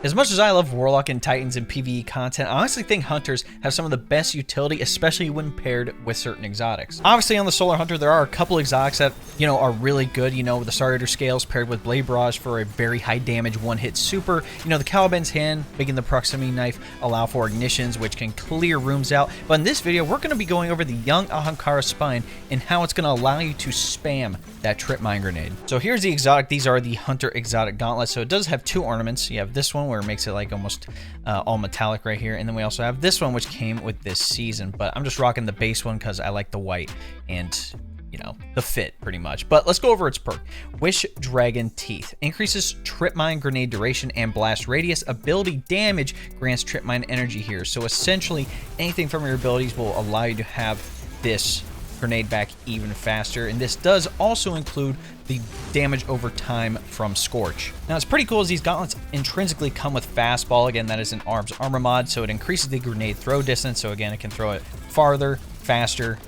As much as I love Warlock and Titans and PvE content, I honestly think Hunters have some of the best utility, especially when paired with certain exotics. Obviously on the Solar Hunter, there are a couple exotics that, are really good, the Star Eater Scales paired with Blade Barrage for a very high damage one-hit super. The Caliban's Hand, making the Proximity Knife allow for ignitions, which can clear rooms out. But in this video, we're going to be going over the Young Ahamkara Spine and how it's going to allow you to spam that Tripmine grenade. So here's the exotic. These are the Hunter exotic gauntlets. So it does have two ornaments. You have this one where it makes it like almost all metallic right here, and then we also have this one which came with this season, but I'm just rocking the base one because I like the white and the fit pretty much. But let's go over its perk. Wish Dragon Teeth increases Tripmine grenade duration and blast radius. Ability damage grants Tripmine energy here, so essentially anything from your abilities will allow you to have this grenade back even faster, and this does also include the damage over time from Scorch. Now, it's pretty cool as these gauntlets intrinsically come with Fastball. Again, that is an ARMS armor mod, so it increases the grenade throw distance. So again, it can throw it farther, faster.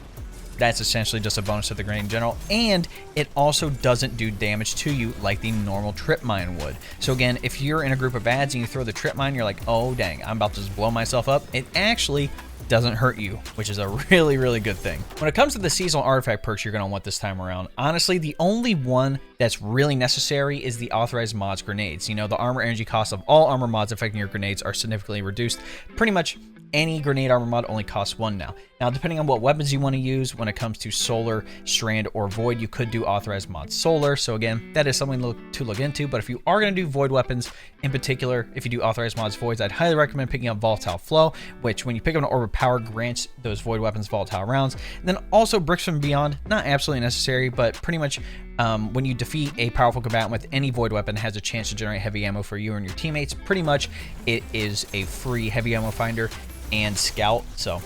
That's essentially just a bonus to the grenade in general, and it also doesn't do damage to you like the normal Tripmine would. So again, if you're in a group of ads and you throw the Tripmine, you're like, oh dang, I'm about to just blow myself up. It actually doesn't hurt you, which is a really, really good thing. When it comes to the seasonal artifact perks you're going to want this time around, honestly, the only one that's really necessary is the authorized mods grenades. The armor energy cost of all armor mods affecting your grenades are significantly reduced. Pretty much any grenade armor mod only costs one now. Now, depending on what weapons you want to use, when it comes to Solar, Strand, or Void, you could do authorized mod Solar. So again, that is something to look into. But if you are going to do Void weapons, in particular, if you do authorized mods Voids, I'd highly recommend picking up Volatile Flow, which when you pick up an Orb of Power, grants those Void weapons volatile rounds. And then also Bricks from Beyond, not absolutely necessary, but pretty much when you defeat a powerful combatant with any Void weapon, it has a chance to generate heavy ammo for you and your teammates. Pretty much, it is a free heavy ammo finder and Scout, so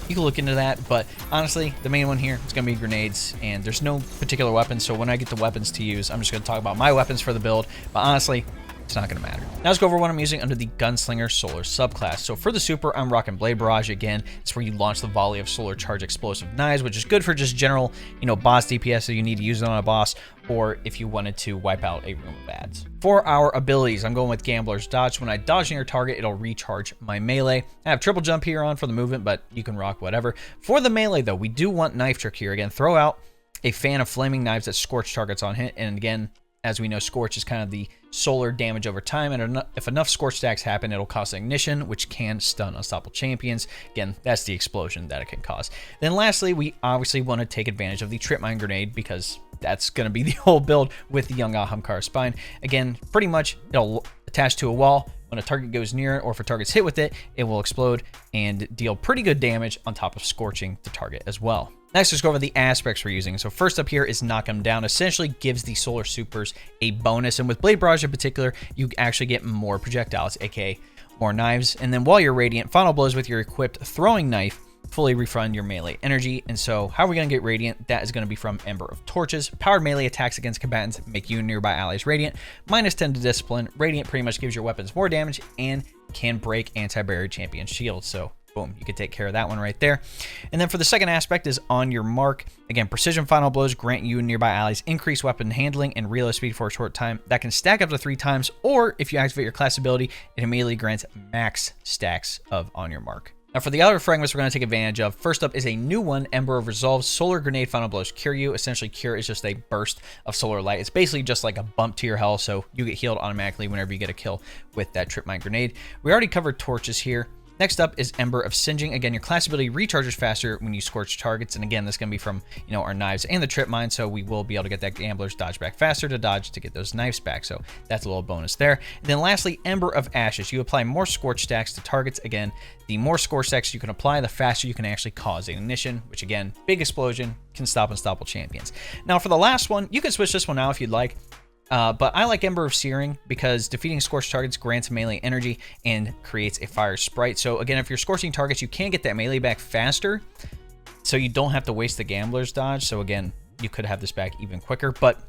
you can look into that. But honestly, the main one here is going to be grenades, and there's no particular weapon, so when I get the weapons to use, I'm just going to talk about my weapons for the build, but honestly, it's not going to matter. Now let's go over what I'm using under the Gunslinger Solar subclass. So for the super, I'm rocking Blade Barrage again. It's where you launch the volley of Solar Charge explosive knives, which is good for just general, boss DPS, so you need to use it on a boss, or if you wanted to wipe out a room of ads. For our abilities, I'm going with Gambler's Dodge. When I dodge near a target, it'll recharge my melee. I have triple jump here on for the movement, but you can rock whatever. For the melee though, we do want Knife Trick here. Again, throw out a fan of flaming knives that scorch targets on hit, and again, as we know, Scorch is kind of the solar damage over time, and if enough Scorch stacks happen, it'll cause ignition, which can stun unstoppable champions. Again, that's the explosion that it can cause. Then lastly, we obviously want to take advantage of the Tripmine grenade, because that's going to be the whole build with the Young Ahamkara Spine. Again, pretty much it'll attach to a wall. When a target goes near it, or if a target's hit with it, it will explode and deal pretty good damage on top of scorching the target as well. Next, let's go over the aspects we're using. So first up here is Knock 'em Down. Essentially gives the Solar Supers a bonus, and with Blade Barrage in particular, you actually get more projectiles, aka more knives. And then while you're Radiant, Final Blows with your equipped Throwing Knife fully refund your melee energy. And so how are we going to get Radiant? That is going to be from Ember of Torches. Powered melee attacks against combatants make you and nearby allies Radiant. -10 to Discipline. Radiant pretty much gives your weapons more damage and can break anti-barrier champion shields. So boom, you can take care of that one right there. And then for the second aspect is On Your Mark. Again, Precision Final Blows grant you and nearby allies increased weapon handling and reload speed for a short time. That can stack up to 3 times, or if you activate your class ability, it immediately grants max stacks of On Your Mark. Now for the other fragments we're going to take advantage of, first up is a new one, Ember of Resolve. Solar Grenade Final Blows cure you. Essentially, cure is just a burst of solar light. It's basically just like a bump to your health, so you get healed automatically whenever you get a kill with that Tripmine grenade. We already covered torches here. Next up is Ember of Singeing. Again, your class ability recharges faster when you scorch targets. And again, this is going to be from, our knives and the Tripmine, so we will be able to get that Gambler's Dodge back faster to dodge to get those knives back. So that's a little bonus there. And then lastly, Ember of Ashes. You apply more scorch stacks to targets. Again, the more scorch stacks you can apply, the faster you can actually cause an ignition, which again, big explosion, can stop unstoppable champions. Now for the last one, you can switch this one out if you'd like. But I like Ember of Searing because defeating scorched targets grants melee energy and creates a fire sprite. So again, if you're scorching targets, you can get that melee back faster, so you don't have to waste the Gambler's Dodge. So again, you could have this back even quicker, but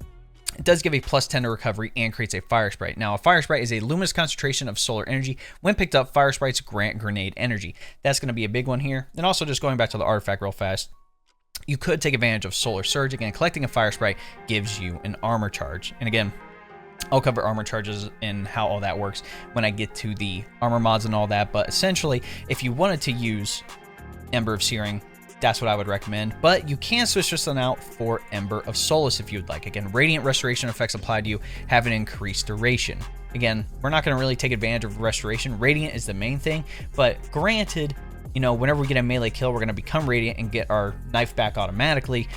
it does give a +10 to recovery and creates a fire sprite. Now, a fire sprite is a luminous concentration of solar energy. When picked up, fire sprites grant grenade energy. That's going to be a big one here. And also, just going back to the artifact real fast, you could take advantage of Solar Surge. Again, collecting a fire sprite gives you an armor charge. And again, I'll cover armor charges and how all that works when I get to the armor mods and all that. But essentially, if you wanted to use Ember of Searing, that's what I would recommend. But you can switch this one out for Ember of Solace if you would like. Again, Radiant Restoration effects applied to you have an increased duration. Again, we're not going to really take advantage of Restoration. Radiant is the main thing. But granted, you know, whenever we get a melee kill, we're going to become Radiant and get our knife back automatically.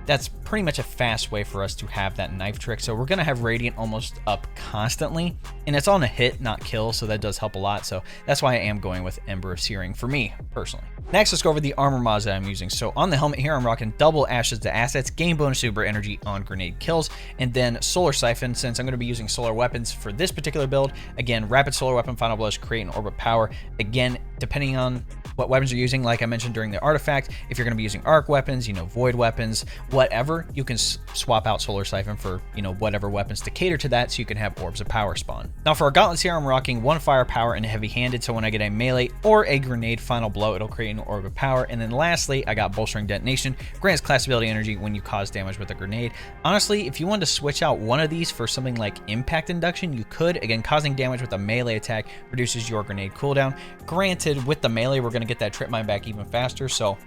That's pretty much a fast way for us to have that knife trick. So we're going to have Radiant almost up constantly. And it's on a hit, not kill, so that does help a lot. So that's why I am going with Ember of Searing for me, personally. Next, let's go over the armor mods that I'm using. So on the helmet here, I'm rocking double Ashes to Assets, gain bonus super energy on grenade kills, and then Solar Siphon, since I'm going to be using solar weapons for this particular build. Again, Rapid Solar Weapon, Final Blush, create an orb of power. Again, depending on what weapons you're using, like I mentioned during the artifact, if you're going to be using arc weapons, you know, void weapons, whatever, you can swap out Solar Siphon for, you know, whatever weapons to cater to that, so you can have orbs of power spawn. Now for our gauntlets here, I'm rocking 1 firepower and heavy-handed, so when I get a melee or a grenade final blow, it'll create an orb of power. And then lastly, I got bolstering detonation, grants class ability energy when you cause damage with a grenade. Honestly, if you wanted to switch out one of these for something like impact induction, you could. Again, causing damage with a melee attack reduces your grenade cooldown. Granted, with the melee, we're going to get that Tripmine back even faster, so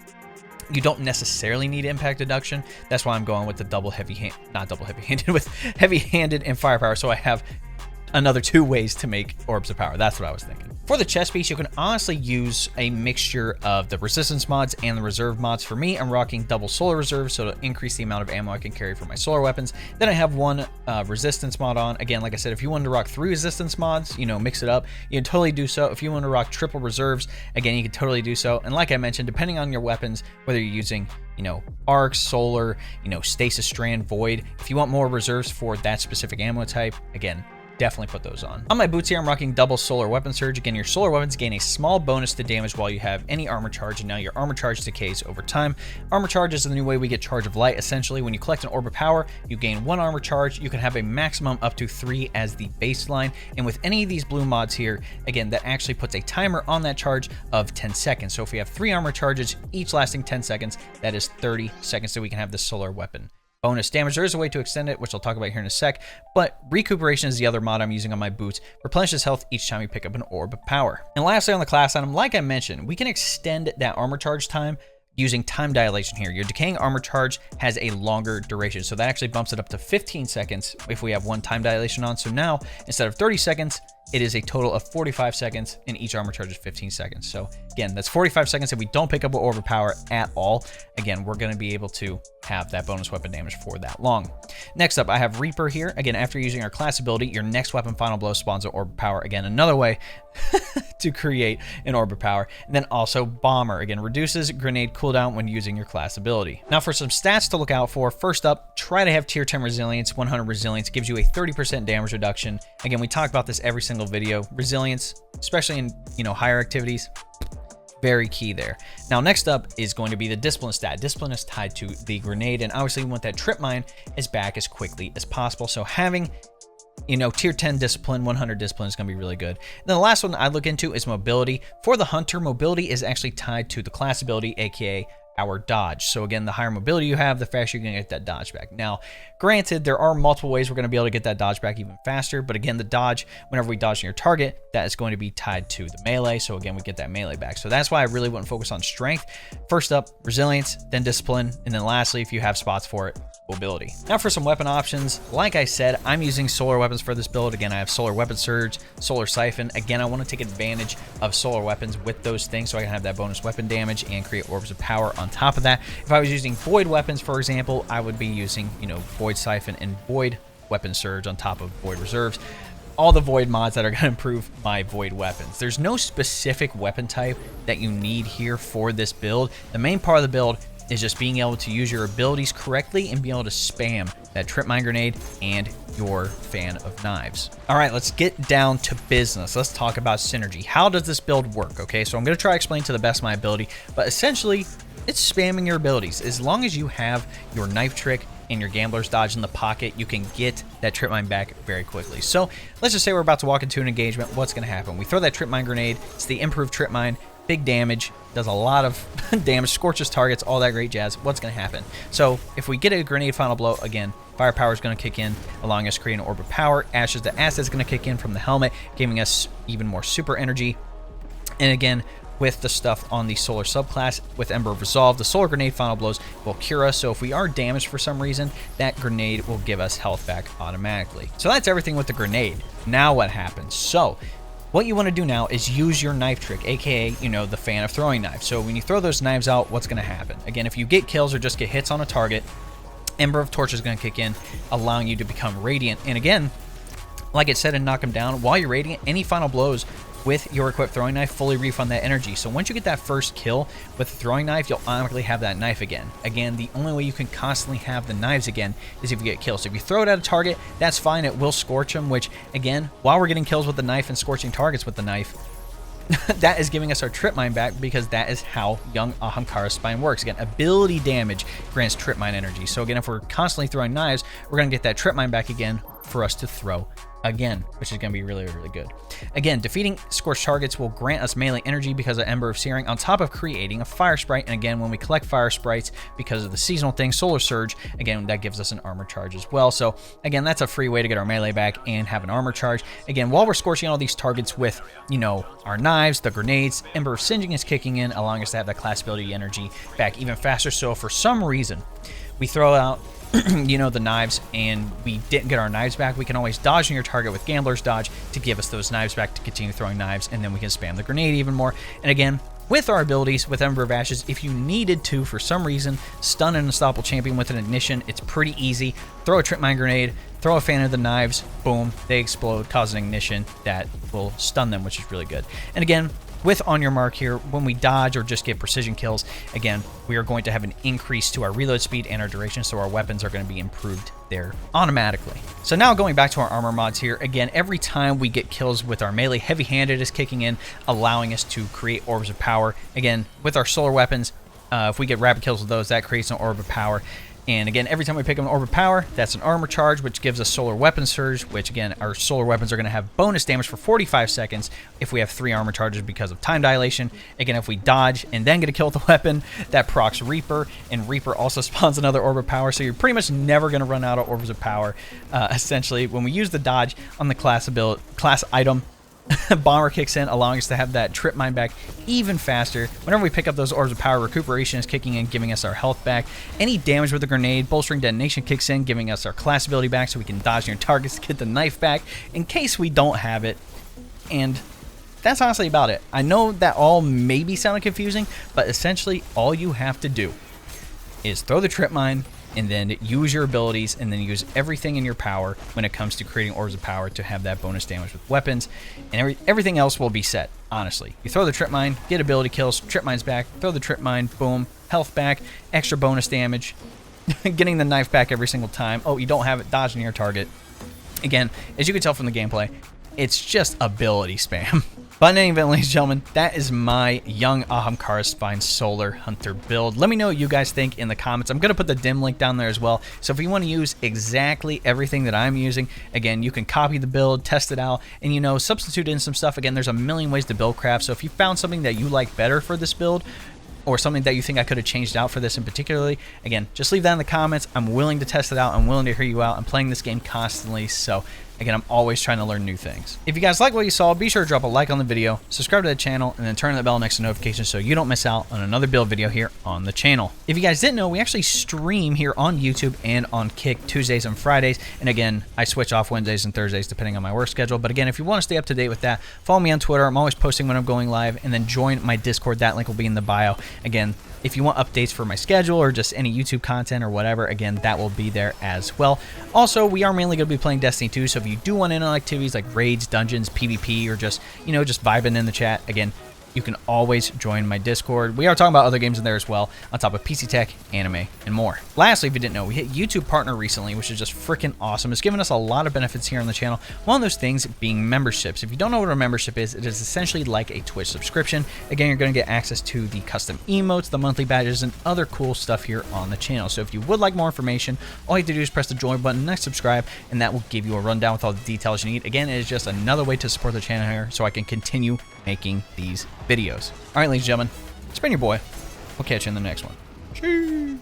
you don't necessarily need impact deduction. That's why I'm going with the with heavy-handed and firepower, so I have another 2 ways to make orbs of power. That's what I was thinking. For the chest piece, you can honestly use a mixture of the resistance mods and the reserve mods. For me, I'm rocking double solar reserve, so to increase the amount of ammo I can carry for my solar weapons. Then I have 1 resistance mod on. Again, like I said, if you wanted to rock 3 resistance mods, you know, mix it up, you can totally do so. If you want to rock triple reserves, again, you can totally do so. And like I mentioned, depending on your weapons, whether you're using, you know, arc, solar, you know, stasis, strand, void, if you want more reserves for that specific ammo type, again, definitely put those on. On my boots here, I'm rocking double solar weapon surge. Again, your solar weapons gain a small bonus to damage while you have any armor charge, and now your armor charge decays over time. Armor charge is the new way we get charge of light. Essentially, when you collect an orb of power, you gain 1 armor charge. You can have a maximum up to 3 as the baseline. And with any of these blue mods here, again, that actually puts a timer on that charge of 10 seconds. So if we have 3 armor charges, each lasting 10 seconds, that is 30 seconds that we can have the solar weapon bonus damage. There is a way to extend it, which I'll talk about here in a sec, but recuperation is the other mod I'm using on my boots. Replenishes health each time you pick up an orb of power. And lastly, on the class item, like I mentioned, we can extend that armor charge time using time dilation here. Your decaying armor charge has a longer duration, so that actually bumps it up to 15 seconds if we have 1 time dilation on. So now, instead of 30 seconds, it is a total of 45 seconds, and each armor charge is 15 seconds. So again, that's 45 seconds if we don't pick up an orb of power at all. Again, we're going to be able to have that bonus weapon damage for that long. Next up, I have Reaper here. Again, after using our class ability, your next weapon final blow spawns an orb of power. Again, another way to create an orb of power. And then also Bomber. Again, reduces grenade cooldown when using your class ability. Now for some stats to look out for, first up, try to have tier 10 resilience. 100 resilience gives you a 30% damage reduction. Again, we talk about this every single video. Resilience, especially in, you know, higher activities, very key there. Now next up is going to be the discipline stat. Discipline is tied to the grenade, and obviously we want that Tripmine as back as quickly as possible. So having, you know, tier 10 discipline, 100 discipline is going to be really good. And then the last one I look into is mobility. For the hunter, mobility is actually tied to the class ability, aka our dodge. So again, the higher mobility you have, the faster you're going to get that dodge back. Now, granted, there are multiple ways we're going to be able to get that dodge back even faster, but again, the dodge, whenever we dodge near target, that is going to be tied to the melee. So again, we get that melee back. So that's why I really wouldn't focus on strength. First up, resilience, then discipline, and then lastly, if you have spots for it, mobility. Now for some weapon options, like I said, I'm using solar weapons for this build. Again, I have solar weapon surge, solar siphon. Again, I want to take advantage of solar weapons with those things so I can have that bonus weapon damage and create orbs of power on top of that. If I was using void weapons, for example, I would be using, you know, void siphon and void weapon surge on top of void reserves. All the void mods that are going to improve my void weapons. There's no specific weapon type that you need here for this build. The main part of the build is just being able to use your abilities correctly and be able to spam that Tripmine grenade and your fan of knives. All right, let's get down to business. Let's talk about synergy. How does this build work? Okay, so I'm going to try to explain to the best of my ability, but essentially it's spamming your abilities. As long as you have your knife trick and your gambler's dodge in the pocket, you can get that Tripmine back very quickly. So let's just say we're about to walk into an engagement. What's going to happen? We throw that Tripmine grenade. It's the improved Tripmine. big damage, does a lot of damage, scorches targets, all that great jazz. What's going to happen? So if we get a grenade final blow, again, firepower is going to kick in, allowing us to create an orb of power. Ashes to acid is going to kick in from the helmet, giving us even more super energy. And again, with the stuff on the solar subclass, with Ember of Resolve, the solar grenade final blows will cure us. So if we are damaged for some reason, that grenade will give us health back automatically. So that's everything with the grenade. Now what happens? So what you want to do now is use your knife trick, aka, you know, the fan of throwing knives. So when you throw those knives out, what's going to happen? Again, if you get kills or just get hits on a target, Ember of Torch is going to kick in, allowing you to become radiant. And again, like it said in Knock 'em Down, while you're radiant, any final blows with your equipped throwing knife fully refund that energy. So once you get that first kill with the throwing knife, you'll automatically have that knife again. Again, the only way you can constantly have the knives again is if you get kills. So if you throw it at a target, that's fine. It will scorch them, which again, while we're getting kills with the knife and scorching targets with the knife, that is giving us our Tripmine back, because that is how young Ahamkara spine works. Again, ability damage grants Tripmine energy. So again, if we're constantly throwing knives, we're going to get that Tripmine back again for us to throw again, which is going to be really, really good. Again, defeating scorched targets will grant us melee energy because of Ember of Searing, on top of creating a fire sprite. And again, when we collect fire sprites, because of the seasonal thing, Solar Surge, again, that gives us an armor charge as well. So again, that's a free way to get our melee back and have an armor charge. Again, while we're scorching all these targets with, you know, our knives, the grenades, Ember of Singeing is kicking in, allowing us to have that class ability energy back even faster. So if for some reason we throw out you know, the knives, and we didn't get our knives back, we can always dodge on your target with Gambler's Dodge to give us those knives back to continue throwing knives, and then we can spam the grenade even more. And again, with our abilities, with Ember of Ashes, if you needed to, for some reason, stun an unstoppable champion with an ignition, it's pretty easy. Throw a Tripmine grenade, throw a fan of the knives, boom, they explode, cause an ignition that will stun them, which is really good. And again, with On Your Mark here, when we dodge or just get precision kills, again, we are going to have an increase to our reload speed and our duration, so our weapons are going to be improved there automatically. So now going back to our armor mods here, again, every time we get kills with our melee, heavy-handed is kicking in, allowing us to create orbs of power. Again, with our solar weapons, if we get rapid kills with those, that creates an orb of power. And again, every time we pick up an Orb of Power, that's an armor charge, which gives us Solar Weapon Surge, which again, our solar weapons are going to have bonus damage for 45 seconds if we have 3 armor charges because of time dilation. Again, if we dodge and then get a kill with the weapon, that procs Reaper, and Reaper also spawns another Orb of Power, so you're pretty much never going to run out of Orbs of Power. Essentially, when we use the dodge on the class item, Bomber kicks in, allowing us to have that Tripmine back even faster. Whenever we pick up those Orbs of Power, Recuperation is kicking in, giving us our health back. Any damage with the grenade, Bolstering Detonation kicks in, giving us our class ability back so we can dodge near targets to get the knife back in case we don't have it. And that's honestly about it. I know that all may be sounding confusing, but essentially all you have to do is throw the Tripmine, and then use your abilities, and then use everything in your power when it comes to creating Orbs of Power to have that bonus damage with weapons, and everything else will be set, honestly. You throw the Tripmine, get ability kills, Tripmine's back, throw the Tripmine, boom, health back, extra bonus damage, getting the knife back every single time. Oh, you don't have it, dodging your target. Again, as you can tell from the gameplay, it's just ability spam. But in any event, ladies and gentlemen, that is my young Ahamkara Spine Solar Hunter build. Let me know what you guys think in the comments. I'm going to put the dim link down there as well. So if you want to use exactly everything that I'm using, again, you can copy the build, test it out, and, you know, substitute in some stuff. Again, there's a million ways to build craft. So if you found something that you like better for this build, or something that you think I could have changed out for this in particularly, again, just leave that in the comments. I'm willing to test it out. I'm willing to hear you out. I'm playing this game constantly, so again, I'm always trying to learn new things. If you guys like what you saw, be sure to drop a like on the video, subscribe to the channel, and then turn the bell next to notifications so you don't miss out on another build video here on the channel. If you guys didn't know, we actually stream here on YouTube and on Kick Tuesdays and Fridays. And again, I switch off Wednesdays and Thursdays depending on my work schedule. But again, if you want to stay up to date with that, follow me on Twitter. I'm always posting when I'm going live, and then join my Discord. That link will be in the bio. Again, if you want updates for my schedule or just any YouTube content or whatever, again, that will be there as well. Also, we are mainly going to be playing Destiny 2, so if you do want in on activities like raids, dungeons, PvP, or just, you know, just vibing in the chat, again, you can always join my Discord. We are talking about other games in there as well, on top of PC tech, anime, and more. Lastly, if you didn't know, we hit YouTube Partner recently, which is just freaking awesome. It's given us a lot of benefits here on the channel. One of those things being memberships. If you don't know what a membership is, it is essentially like a Twitch subscription. Again, you're going to get access to the custom emotes, the monthly badges, and other cool stuff here on the channel. So if you would like more information, all you have to do is press the join button, next subscribe, and that will give you a rundown with all the details you need. Again, it is just another way to support the channel here so I can continue making these videos. All right, ladies and gentlemen, it's been your boy. We'll catch you in the next one. Cheers.